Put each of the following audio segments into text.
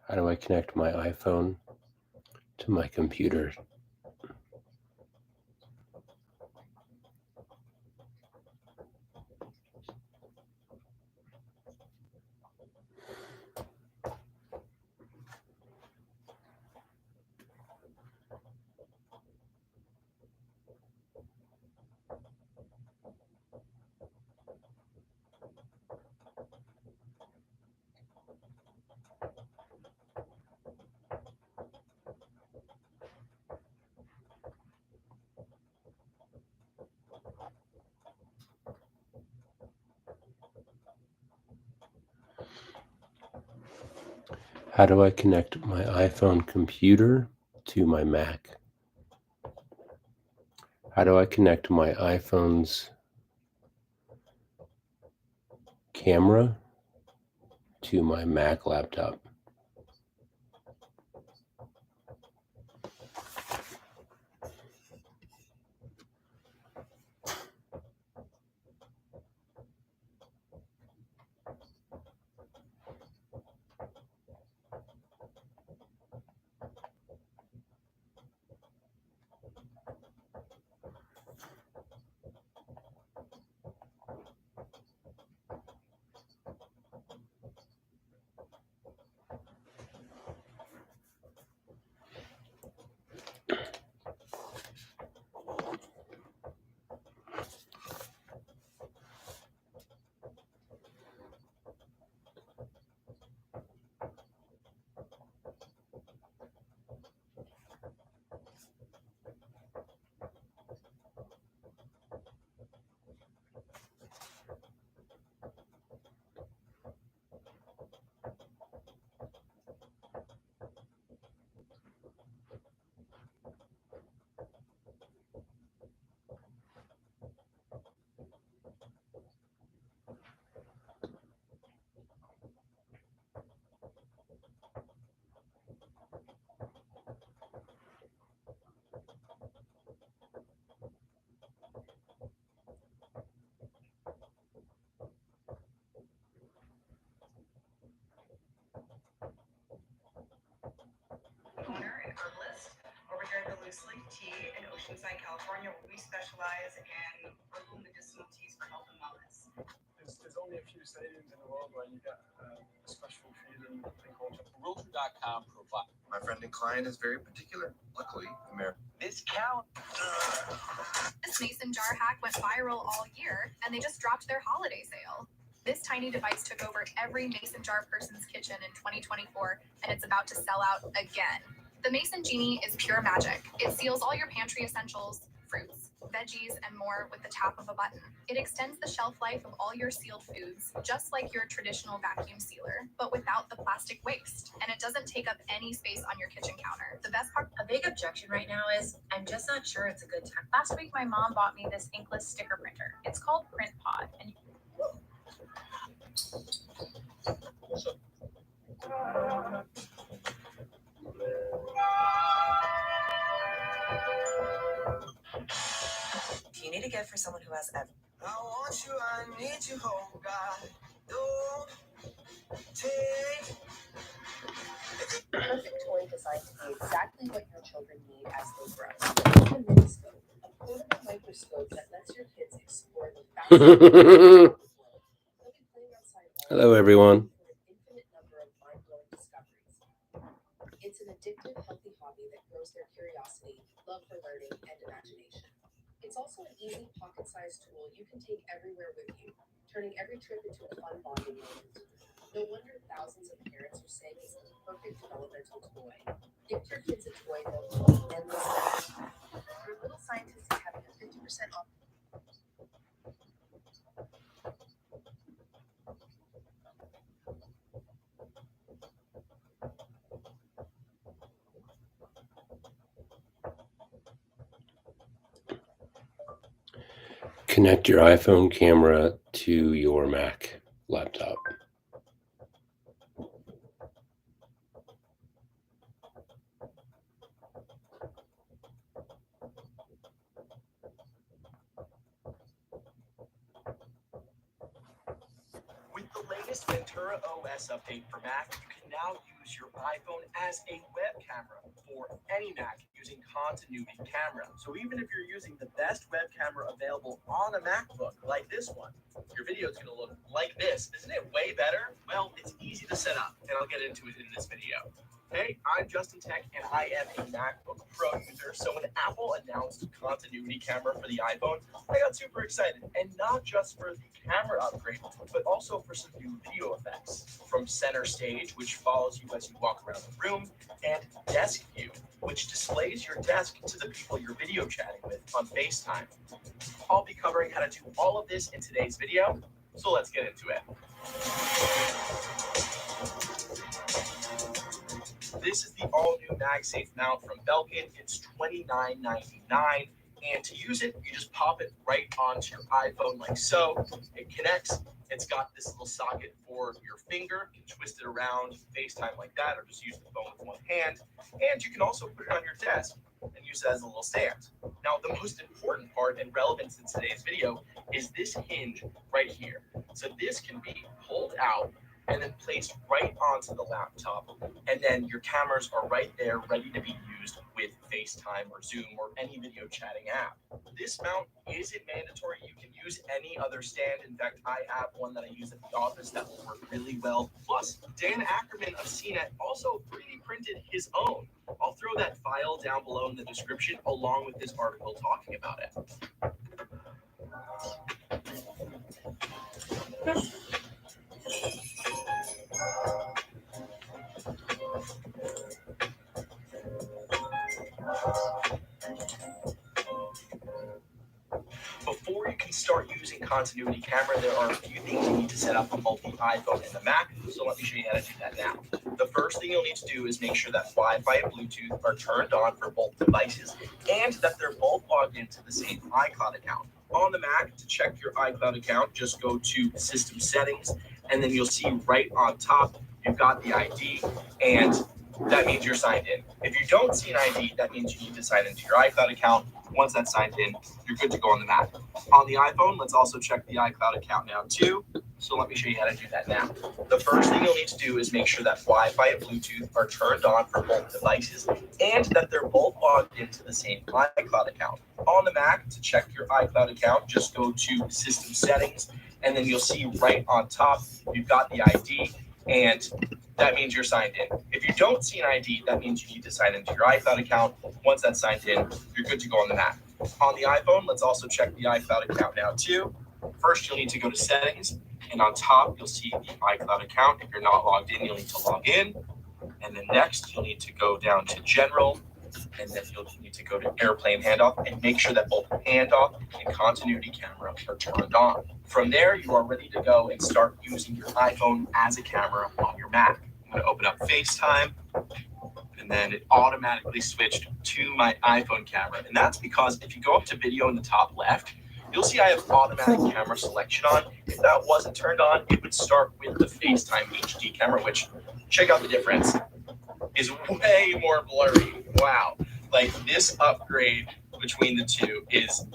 How do I connect my iPhone to my computer? How do I connect my iPhone computer to my Mac? How do I connect my iPhone's camera to my Mac laptop? Owner and herbalist over here at the Loose Leaf Tea in Oceanside, California, where we specialize in herbal medicinal teas for health and wellness. There's only a few stadiums in the world where you get a special feeling and culture. Realtor.com provides. My friend and client is very particular. Luckily, this count. This mason jar hack went viral all year, and they just dropped their holiday sale. This tiny device took over every mason jar person's kitchen in 2024, and it's about to sell out again. The Mason Genie is pure magic. It seals all your pantry essentials, fruits, veggies, and more with the tap of a button. It extends the shelf life of all your sealed foods, just like your traditional vacuum sealer, but without the plastic waste. And it doesn't take up any space on your kitchen counter. The best part, A big objection right now is I'm just not sure it's a good time. last week my mom bought me this inkless sticker printer. It's called PrintPod, and someone who has everything. I want you, I need you, oh God. Don't take. The perfect toy designed to be exactly what your children need as they grow. The Miniscope, a portable microscope that lets your kids explore the fascinating world. They'll be playing outside all Hello, everyone. for an infinite number of mind-blowing discoveries. It's an addictive, healthy hobby that grows their curiosity, love for learning, and imagination. It's also an easy, pocket-sized tool you can take everywhere with you, turning every trip into a fun bonding moment. No wonder thousands of parents are saying it's the perfect developmental toy. Gift your kids a toy they'll love endlessly. Your Little Scientist is having a 50% off. Connect your iPhone camera to your Mac laptop. With the latest Ventura OS update for Mac, you can now use your iPhone as a web camera for any Mac using Continuity Camera. So even if you're using the best web camera available on a MacBook, like this one, your video is going to look like this. Isn't it way better? Well, it's easy to set up, and I'll get into it in this video. Hey, I'm Justin Tech, and I am a MacBook Pro user. So when Apple announced Continuity Camera for the iPhone, I got super excited. And not just for the camera upgrade, but also for some new video effects. From Center Stage, which follows you as you walk around the room, and Desk View, which displays your desk to the people you're video chatting with on FaceTime. I'll be covering how to do all of this in today's video, so let's get into it. This is the all-new MagSafe mount from Belkin. It's $29.99, and to use it, you just pop it right onto your iPhone like so. It connects. It's got this little socket for your finger. You can twist it around, FaceTime like that, or just use the phone with one hand. And you can also put it on your desk and use it as a little stand. Now, the most important part and relevance in today's video is this hinge right here. So this can be pulled out and then placed right onto the laptop, and then your cameras are right there ready to be used with FaceTime or Zoom or any video chatting app. This mount isn't mandatory. You can use any other stand. In fact, I have one that I use at the office that will work really well. Plus, Dan Ackerman of CNET also 3D printed his own. I'll throw that file down below in the description along with this article talking about it. Before you can start using Continuity Camera, there are a few things you need to set up on both the iPhone and the Mac, so let me show you how to do that now. The first thing you'll need to do is make sure that Wi-Fi and Bluetooth are turned on for both devices and that they're both logged into the same iCloud account. On the Mac, to check your iCloud account, just go to System Settings, and then you'll see right on top, you've got the ID, and that means you're signed in. If you don't see an ID, that means you need to sign into your iCloud account. Once that's signed in, you're good to go on the Mac. On the iPhone, let's also check the iCloud account now too. So let me show you how to do that now. The first thing you'll need to do is make sure that Wi-Fi and Bluetooth are turned on for both devices and that they're both logged into the same iCloud account. On the Mac, to check your iCloud account, just go to System Settings, and then you'll see right on top, you've got the ID, and that means you're signed in. If you don't see an ID, that means you need to sign into your iCloud account. Once that's signed in, you're good to go on the Mac. On the iPhone, let's also check the iCloud account now too. First, you'll need to go to Settings, and on top, you'll see the iCloud account. If you're not logged in, you'll need to log in. And then next, you'll need to go down to General, and then you'll need to go to Airplane Handoff and make sure that both Handoff and Continuity Camera are turned on. From there, you are ready to go and start using your iPhone as a camera on your Mac. I'm going to open up FaceTime, and then it automatically switched to my iPhone camera. And that's because if you go up to video in the top left, you'll see I have automatic camera selection on. If that wasn't turned on, it would start with the FaceTime HD camera, which, check out the difference, is way more blurry. Wow. Like, this upgrade between the two is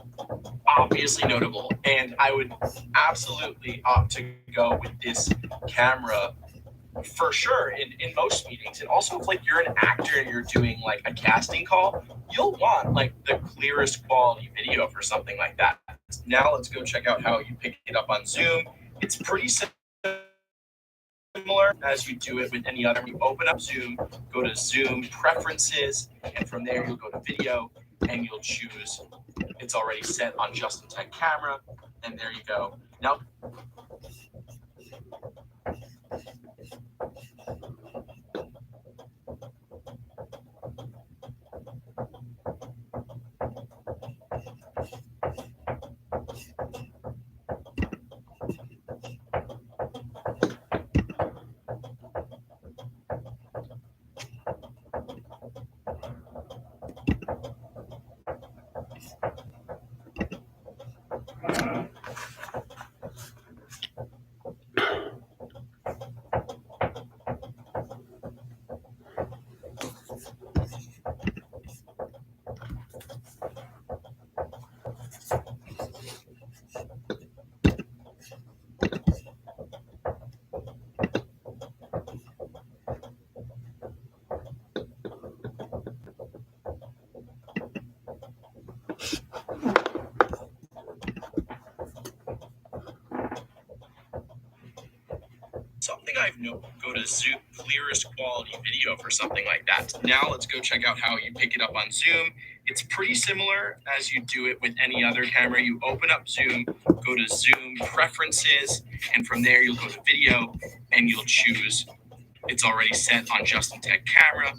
obviously notable, and I would absolutely opt to go with this camera for sure in most meetings. And also, if like you're an actor and you're doing like a casting call, you'll want like the clearest quality video for something like that. Now let's go check out how you pick it up on Zoom. It's pretty similar as you do it with any other. You open up Zoom, go to Zoom Preferences, and from there you'll go to Video, and you'll choose. It's already set on just-in-time camera, and there you go. Now, something I've noticed, go to Zoom clearest quality video for something like that. Now let's go check out how you pick it up on Zoom. It's pretty similar as you do it with any other camera. You open up Zoom, go to Zoom Preferences, and from there you'll go to Video, and you'll choose. It's already set on just-in-time camera,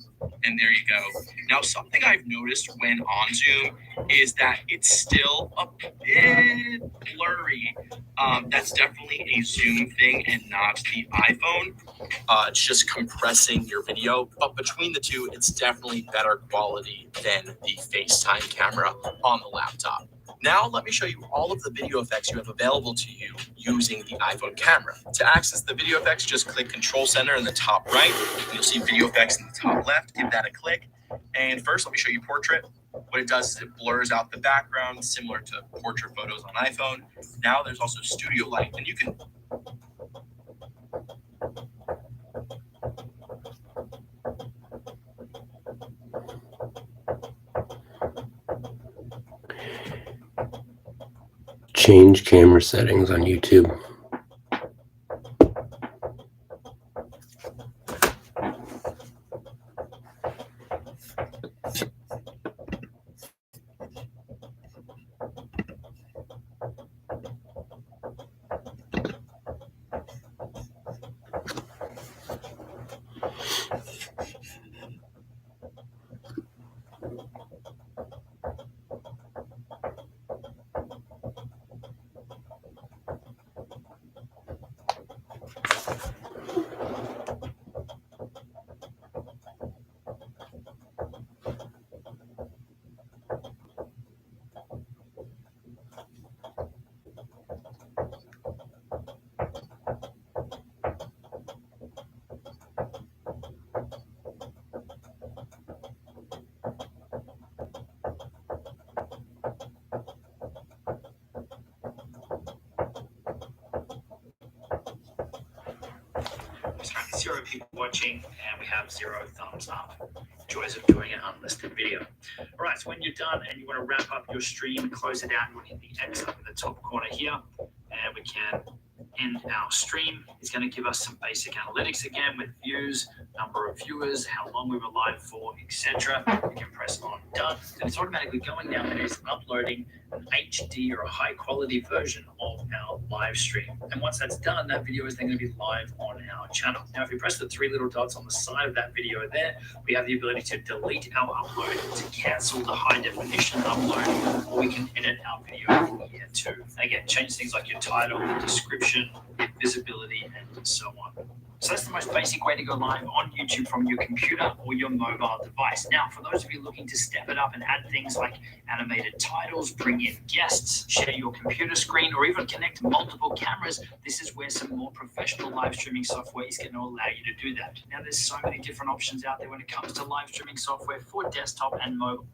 and there you go. Now, something I've noticed when on Zoom is that it's still a bit blurry. That's definitely a Zoom thing and not the iPhone. It's just compressing your video, but between the two, it's definitely better quality than the FaceTime camera on the laptop. Now, let me show you all of the video effects you have available to you using the iPhone camera. To access the video effects, just click Control Center in the top right. You'll see video effects in the top left. Give that a click. And first, let me show you portrait. What it does is it blurs out the background, similar to portrait photos on iPhone. Now there's also studio light, and you can Change camera settings on YouTube. There's currently 0 people watching and we have 0 thumbs up. Joys of doing an unlisted video. All right, so when you're done and you want to wrap up your stream and close it out, you want to hit the X up in the top corner here, and we can end our stream. It's going to give us some basic analytics again with views, number of viewers, how long we were live for, etc. We can press on done, and it's automatically going now and it's uploading an HD or a high quality version of our live stream. And once that's done, that video is then going to be live on our channel. Now, if you press the 3 little dots on the side of that video there, we have the ability to delete our upload, to cancel the high definition upload, or we can edit our video here too. Again, change things like your title, the description, visibility, and so on. So that's the most basic way to go live on YouTube from your computer or your mobile device. Now, for those of you looking to step it up and add things like animated titles, bring in guests, share your computer screen, or even connect multiple cameras, this is where some more professional live streaming software is going to allow you to do that. Now, there's so many different options out there when it comes to live streaming software for desktop and mobile.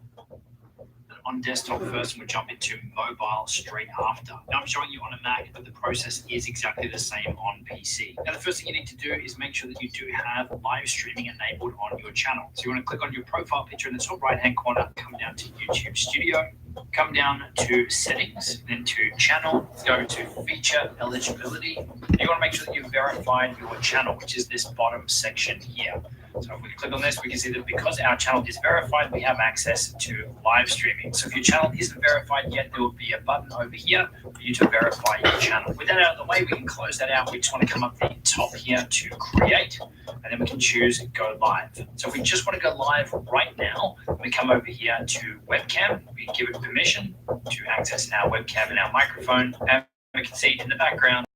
On on desktop first, and we'll jump into mobile straight after. Now I'm showing you on a Mac, but the process is exactly the same on PC. Now the first thing you need to do is make sure that you do have live streaming enabled on your channel. So you want to click on your profile picture in the top right hand corner, come down to YouTube Studio, come down to settings, then to channel, go to feature eligibility. And you want to make sure that you've verified your channel, which is this bottom section here. So if we click on this, we can see that because our channel is verified, we have access to live streaming. So if your channel isn't verified yet, there will be a button over here for you to verify your channel. With that out of the way, we can close that out. We just want to come up the top here to create, and then we can choose go live. So if we just want to go live right now, we come over here to webcam. We give it permission to access our webcam and our microphone, and we can see in the background.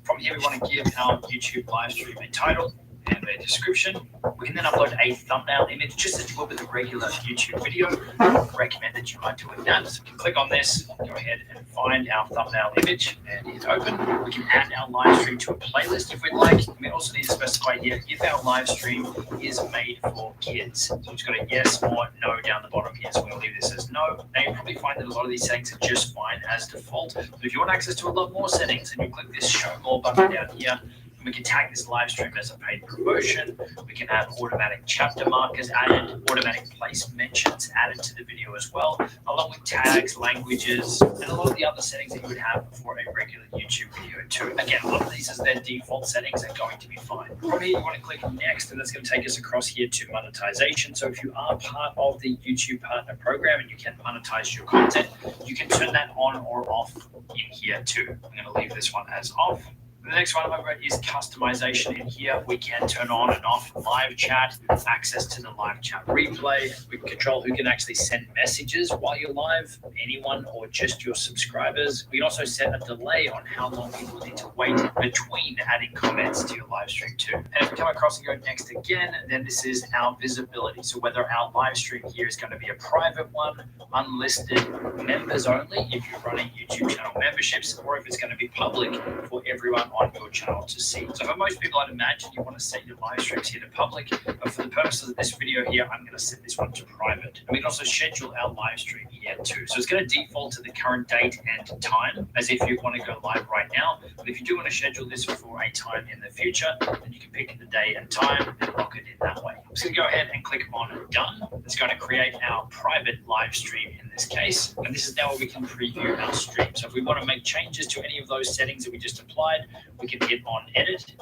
From here, we want to give our YouTube live stream a title and a description. We can then upload a thumbnail image just as you would with a regular YouTube video. I recommend that you are doing that. So we can click on this, go ahead and find our thumbnail image and hit open. We can add our live stream to a playlist if we'd like. We also need to specify here if our live stream is made for kids. So we've just got a yes or no down the bottom here. So we're going to leave this as no. Now you'll probably find that a lot of these settings are just fine as default. But if you want access to a lot more settings, then you click this show more button down here. We can tag this live stream as a paid promotion. We can have automatic chapter markers added, automatic place mentions added to the video as well, along with tags, languages, and a lot of the other settings that you would have for a regular YouTube video too. Again, a lot of these as their default settings are going to be fine. From here, you want to click next, and that's going to take us across here to monetization. So if you are part of the YouTube Partner Program and you can monetize your content, you can turn that on or off in here too. I'm going to leave this one as off. The next one over is customization. In here, we can turn on and off live chat, access to the live chat replay. We can control who can actually send messages while you're live, anyone or just your subscribers. We can also set a delay on how long people need to wait between adding comments to your live stream too. And if we come across and go next again, then this is our visibility. So whether our live stream here is going to be a private one, unlisted, members only, if you're running YouTube channel memberships, or if it's going to be public for everyone on your channel to see. So for most people, I'd imagine you want to set your live streams here to public, but for the purposes of this video here, I'm going to set this one to private. And we can also schedule our live stream here too. So it's going to default to the current date and time, as if you want to go live right now. But if you do want to schedule this for a time in the future, then you can pick the day and time and lock it in that way. I'm just going to go ahead and click on done. It's going to create our private live stream in this case. And this is now where we can preview our stream. So if we want to make changes to any of those settings that we just applied, we can hit on edit,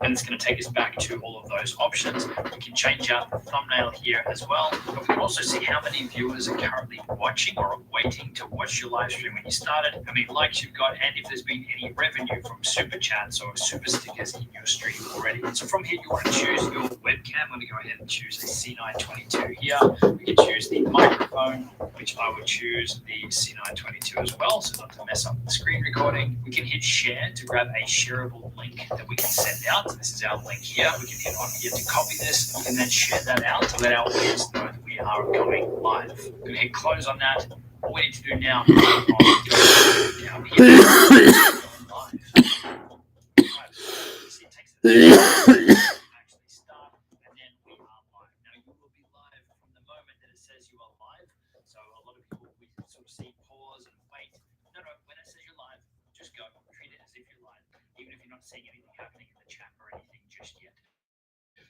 and it's going to take us back to all of those options. We can change out the thumbnail here as well, but we can also see how many viewers are currently watching or waiting to watch your live stream when you started, how many likes you've got, and if there's been any revenue from super chats or super stickers in your stream already. So from here, you want to choose your webcam. I'm going to go ahead and choose the C922 here. We can choose the microphone, which I would choose the C922 as well, so not to mess up the screen recording. We can hit share to grab a shareable link that we can send out. This is our link here. We can hit on here to copy this. We can then share that out to let our audience know that we are going live. We're going to hit close on that. All we need to do now is go down here. Live. See, it takes actually start, and then we are live. Now you will be live from the moment that it says you are live. So a lot of people we sort of see pause and wait. No, when it says you're live, just go. Treat it as if you're live, even if you're not seeing anything happening in the chat or anything just yet.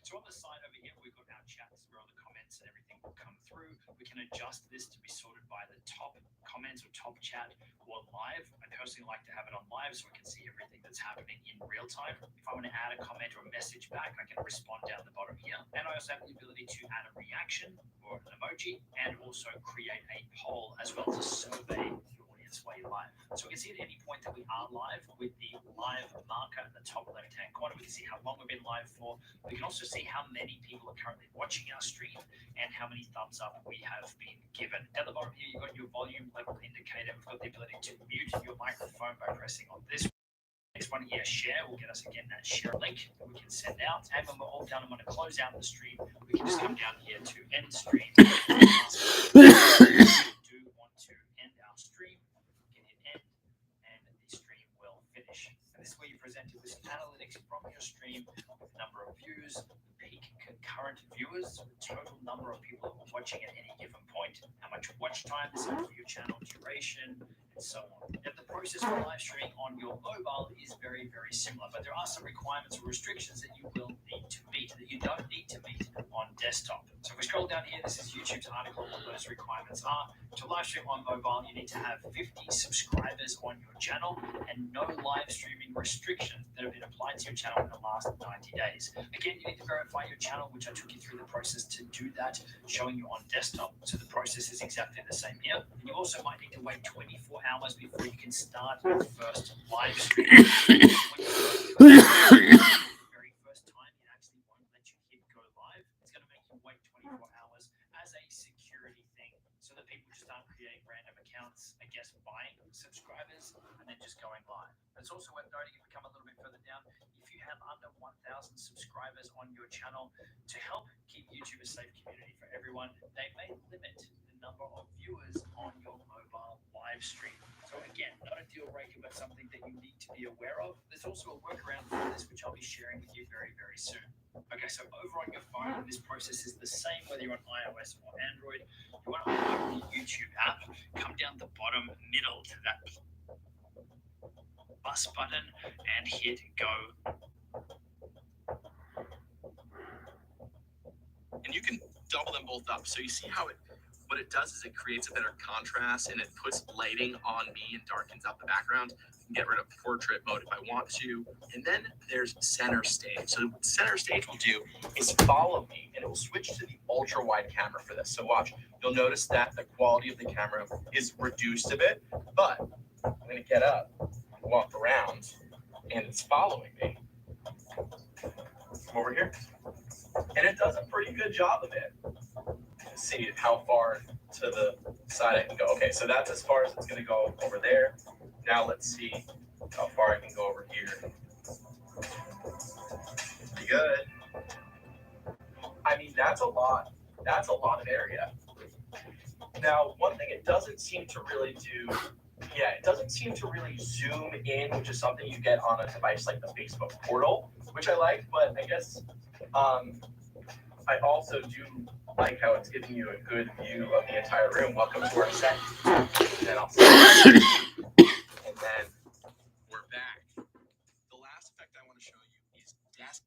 So on the side over here, we've got our chats where all the comments and everything will come through. We can adjust this to be sorted by the top comments or top chat or live. I personally like to have it on live so I can see everything that's happening in real time. If I want to add a comment or a message back, I can respond down the bottom here. And I also have the ability to add a reaction or an emoji and also create a poll as well to survey while you're live. So we can see at any point that we are live with the live marker in the top left-hand corner. We can see how long we've been live for. We can also see how many people are currently watching our stream and how many thumbs up we have been given. Down the bottom here, you've got your volume level indicator. We've got the ability to mute your microphone by pressing on this. Next one here, share, will get us again that share link that we can send out. And when we're all done, I'm going to close out the stream. We can just come down here to end stream. Do want to end our stream. This is where you presented with some analytics from your stream with the number of views, peak concurrent viewers, the total number of people who are watching at any given point, point, how much watch time this is for your channel, duration, and so on. And the process for live streaming on your mobile is very, very similar, but there are some requirements or restrictions that you will need to meet that you don't need to meet on desktop. So if we scroll down here, this is YouTube's article on what those requirements are. To live stream on mobile, you need to have 50 subscribers on your channel and no live streaming restrictions that have been applied to your channel in the last 90 days. Again, you need to verify your channel, which I took you through the process to do that, showing you on desktop. So the process is exactly the same here. And you also might need to wait 24 hours before you can start your first live stream. When you the very first time, it actually won't let you hit go live. It's going to make you wait 24 hours as a security thing so that people just aren't creating random accounts, I guess, buying subscribers and then just going live. It's also worth noting, if we come a little bit further down, if you have under 1,000 subscribers on your channel, to help keep YouTube a safe community for everyone, they may limit the number of viewers on your mobile live stream. So again, not a deal breaker, but something that you need to be aware of. There's also a workaround for this, which I'll be sharing with you very, very soon. Okay, so over on your phone, this process is the same whether you're on iOS or Android. You want to open the YouTube app, come down the bottom middle to that plus button and hit go. And you can double them both up. So you see how what it does is it creates a better contrast and it puts lighting on me and darkens out the background. I can get rid of portrait mode if I want to. And then there's center stage. So what center stage will do is follow me and it will switch to the ultra wide camera for this. So watch, you'll notice that the quality of the camera is reduced a bit, but I'm going to get up, walk around, and it's following me. Come over here. And it does a pretty good job of it. See how far to the side I can go. Okay, so that's as far as it's going to go over there. Now let's see how far I can go over here. Pretty good. I mean, that's a lot. That's a lot of area. Now, one thing it doesn't seem to really do, it doesn't seem to really zoom in, which is something you get on a device like the Facebook Portal, which I like, but I guess I also do like how it's giving you a good view of the entire room. Welcome to our set. And then I'll and then we're back. The last effect I want to show you is desk.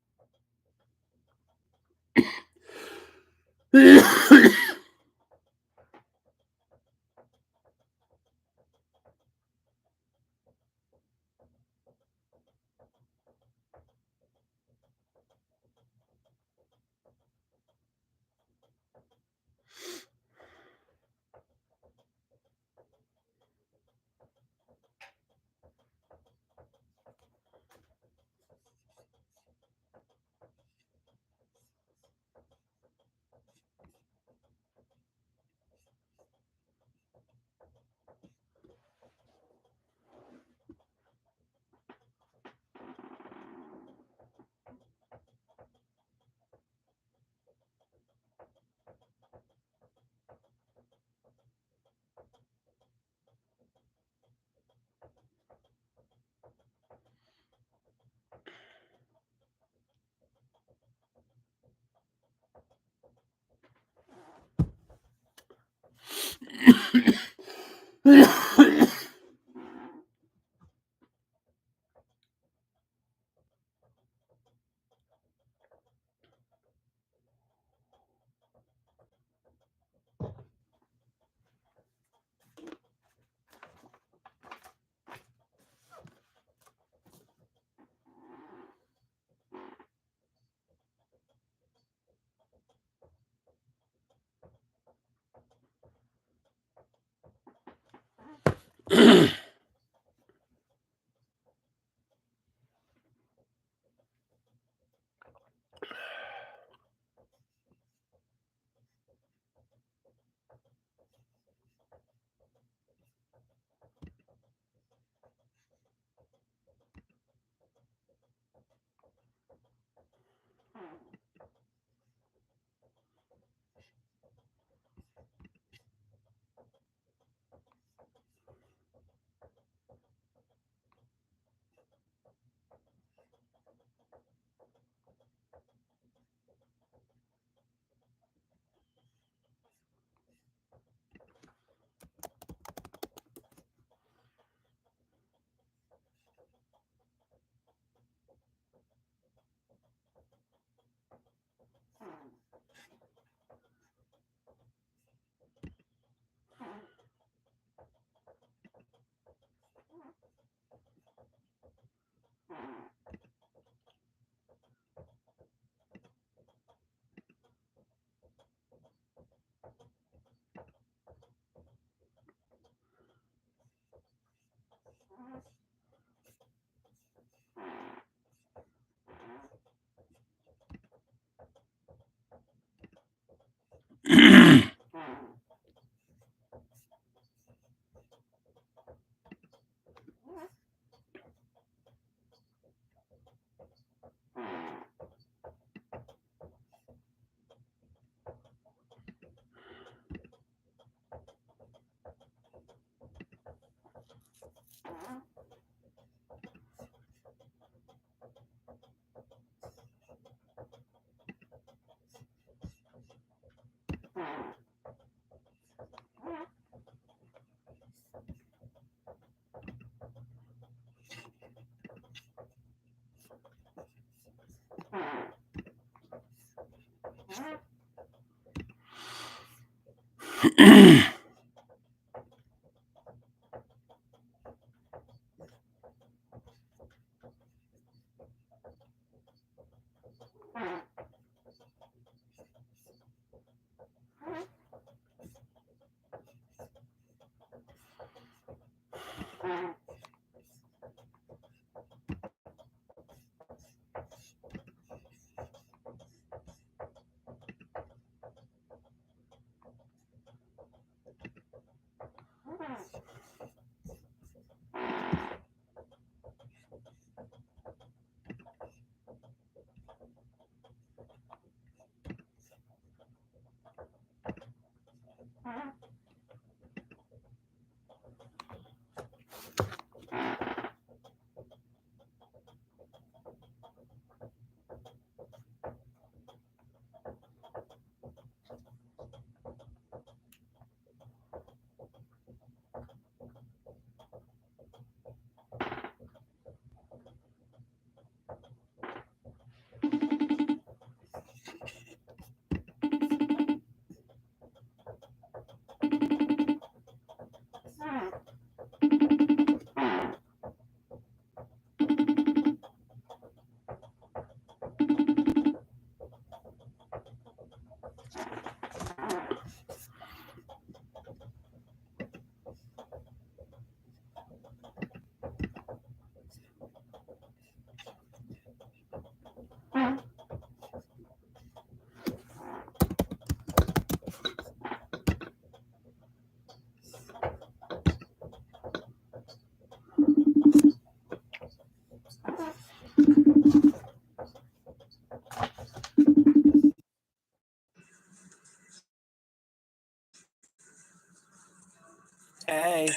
Hey,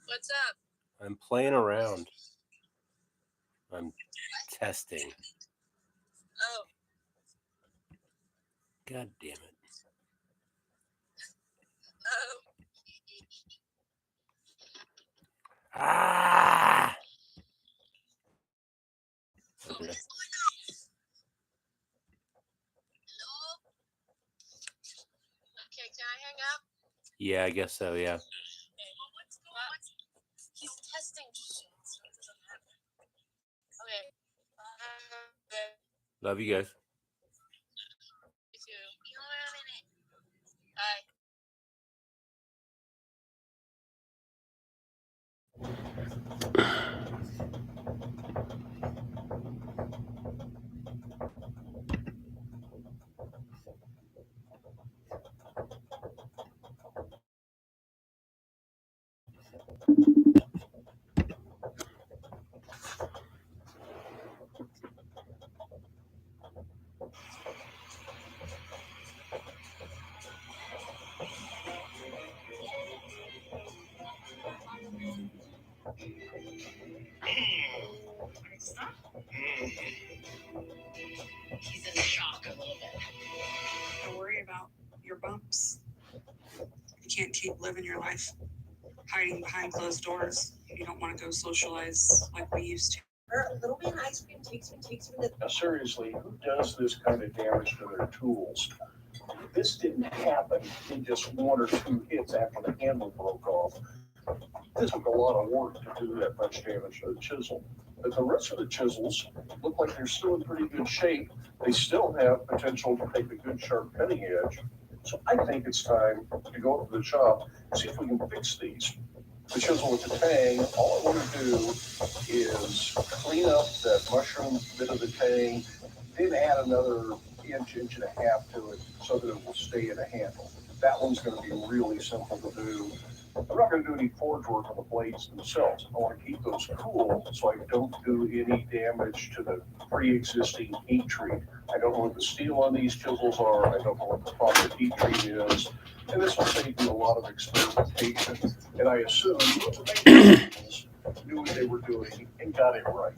What's up? I'm playing around. I'm testing. Oh, God damn it. oh. Ah! Okay. Okay, can I hang up? Yeah, I guess so, yeah. He's testing shit, so it doesn't happen. Okay. Love you guys. You too. In a minute. Bye. He's in shock a little bit. Don't worry about your bumps. You can't keep living your life hiding behind closed doors. You don't want to go socialize like we used to. A little bit of ice cream takes me to Now, seriously, who does this kind of damage to their tools? This didn't happen in just one or two hits after the handle broke off. This took a lot of work to do that much damage to the chisel. But the rest of the chisels look like they're still in pretty good shape. They still have potential to make a good sharp cutting edge. So I think it's time to go up to the shop and see if we can fix these. The chisel with the tang, all I want to do is clean up that mushroom bit of the tang, then add another inch and a half to it so that it will stay in a handle. That one's going to be really simple to do. I'm not going to do any forge work on the blades themselves. I want to keep those cool so I don't do any damage to the pre-existing heat treat. I don't know what the steel on these chisels are. I don't know what the proper heat treat is. And this will save me a lot of experimentation. And I assume the chisels knew what they were doing and got it right.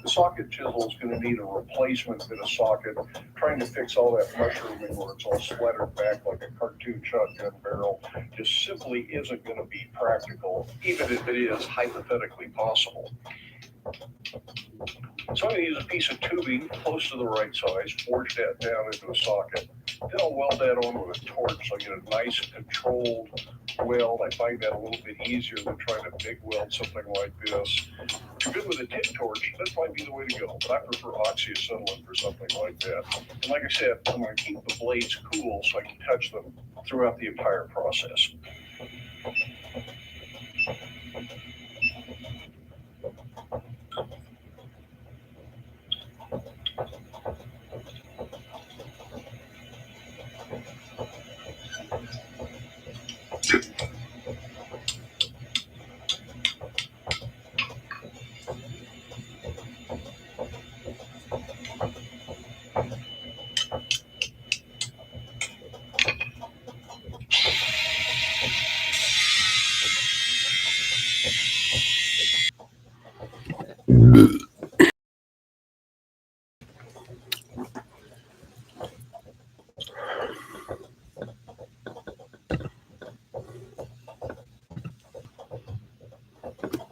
The socket chisel is going to need a replacement bit of socket. Trying to fix all that mushrooming where it's all splattered back like a cartoon shotgun barrel just simply isn't going to be practical, even if it is hypothetically possible. So I'm gonna use a piece of tubing close to the right size, forge that down into a socket. Then I'll weld that on with a torch so I get a nice controlled weld. I find that a little bit easier than trying to big weld something like this. If you're good with a tip torch, that might be the way to go, but I prefer oxyacetylene for something like that. And like I said, I'm gonna keep the blades cool so I can touch them throughout the entire process.